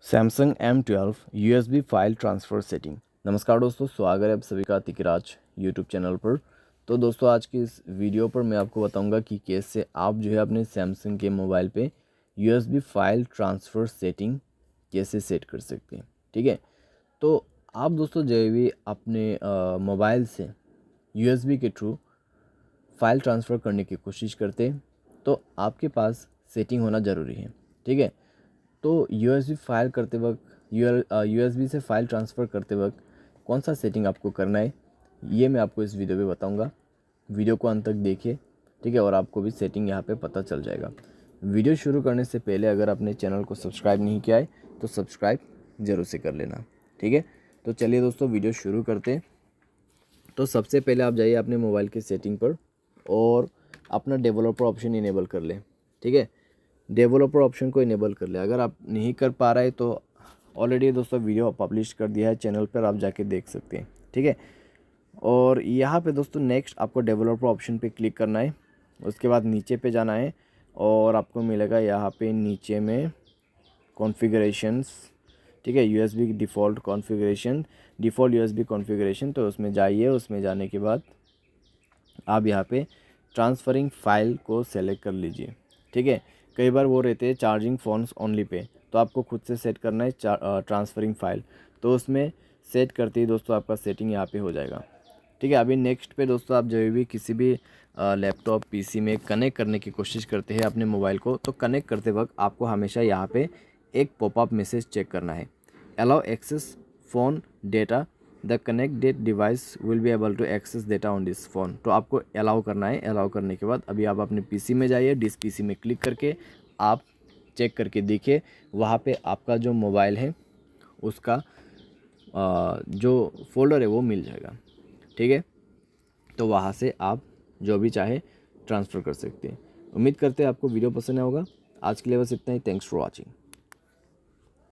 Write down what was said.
Samsung M12 USB file transfer setting. नमस्कार दोस्तों, स्वागत है आप सभी का तिकराज यूट्यूब चैनल पर। तो दोस्तों, आज की इस वीडियो पर मैं आपको बताऊंगा कि कैसे आप जो है अपने सैमसंग के मोबाइल पे USB फाइल ट्रांसफ़र सेटिंग कैसे सेट कर सकते हैं। ठीक है, तो आप दोस्तों जब भी अपने मोबाइल से USB के थ्रू फाइल ट्रांसफ़र करने की कोशिश करते हैं तो आपके पास सेटिंग होना ज़रूरी है। ठीक है, तो यूएसबी फाइल करते वक्त यूएसबी से फ़ाइल ट्रांसफ़र करते वक्त कौन सा सेटिंग आपको करना है, ये मैं आपको इस वीडियो में बताऊंगा। वीडियो को अंत तक देखिए, ठीक है, और आपको भी सेटिंग यहाँ पे पता चल जाएगा। वीडियो शुरू करने से पहले अगर आपने चैनल को सब्सक्राइब नहीं किया है तो सब्सक्राइब ज़रूर से कर लेना। ठीक है, तो चलिए दोस्तों वीडियो शुरू करते हैं। तो सबसे पहले आप जाइए अपने मोबाइल की सेटिंग पर और अपना डेवलपर ऑप्शन इनेबल कर लें। ठीक है, डेवलपर ऑप्शन को इनेबल कर ले। अगर आप नहीं कर पा रहे तो ऑलरेडी दोस्तों वीडियो पब्लिश कर दिया है चैनल पर, आप जाके देख सकते हैं। ठीक है, और यहाँ पे दोस्तों नेक्स्ट आपको डेवलपर ऑप्शन पे क्लिक करना है। उसके बाद नीचे पे जाना है और आपको मिलेगा यहाँ पे नीचे में कॉन्फ़िगरेशंस। ठीक है, USB default configuration, default USB configuration, तो उसमें जाइए। उसमें जाने के बाद आप यहाँ पे ट्रांसफरिंग फ़ाइल को सेलेक्ट कर लीजिए। ठीक है, कई बार वो रहते हैं चार्जिंग फ़ोन्स ओनली पे, तो आपको खुद से सेट करना है ट्रांसफरिंग फ़ाइल। तो उसमें सेट करते ही दोस्तों आपका सेटिंग यहाँ पे हो जाएगा। ठीक है, अभी नेक्स्ट पे दोस्तों आप जब भी किसी भी लैपटॉप पीसी में कनेक्ट करने की कोशिश करते हैं अपने मोबाइल को, तो कनेक्ट करते वक्त आपको हमेशा यहाँ पे एक पॉपअप मैसेज चेक करना है, allow access phone data, the connected device will be able to access data on this phone. तो आपको अलाउ करना है। अलाउ करने के बाद अभी आप अपने पीसी में जाइए, डिस पीसी में क्लिक करके आप चेक करके देखिए, वहाँ पे आपका जो मोबाइल है उसका जो फ़ोल्डर है वो मिल जाएगा। ठीक है, तो वहाँ से आप जो भी चाहे ट्रांसफ़र कर सकते हैं। उम्मीद करते हैं आपको वीडियो पसंद आया होगा। आज के लिए बस इतना ही। Thanks for watching.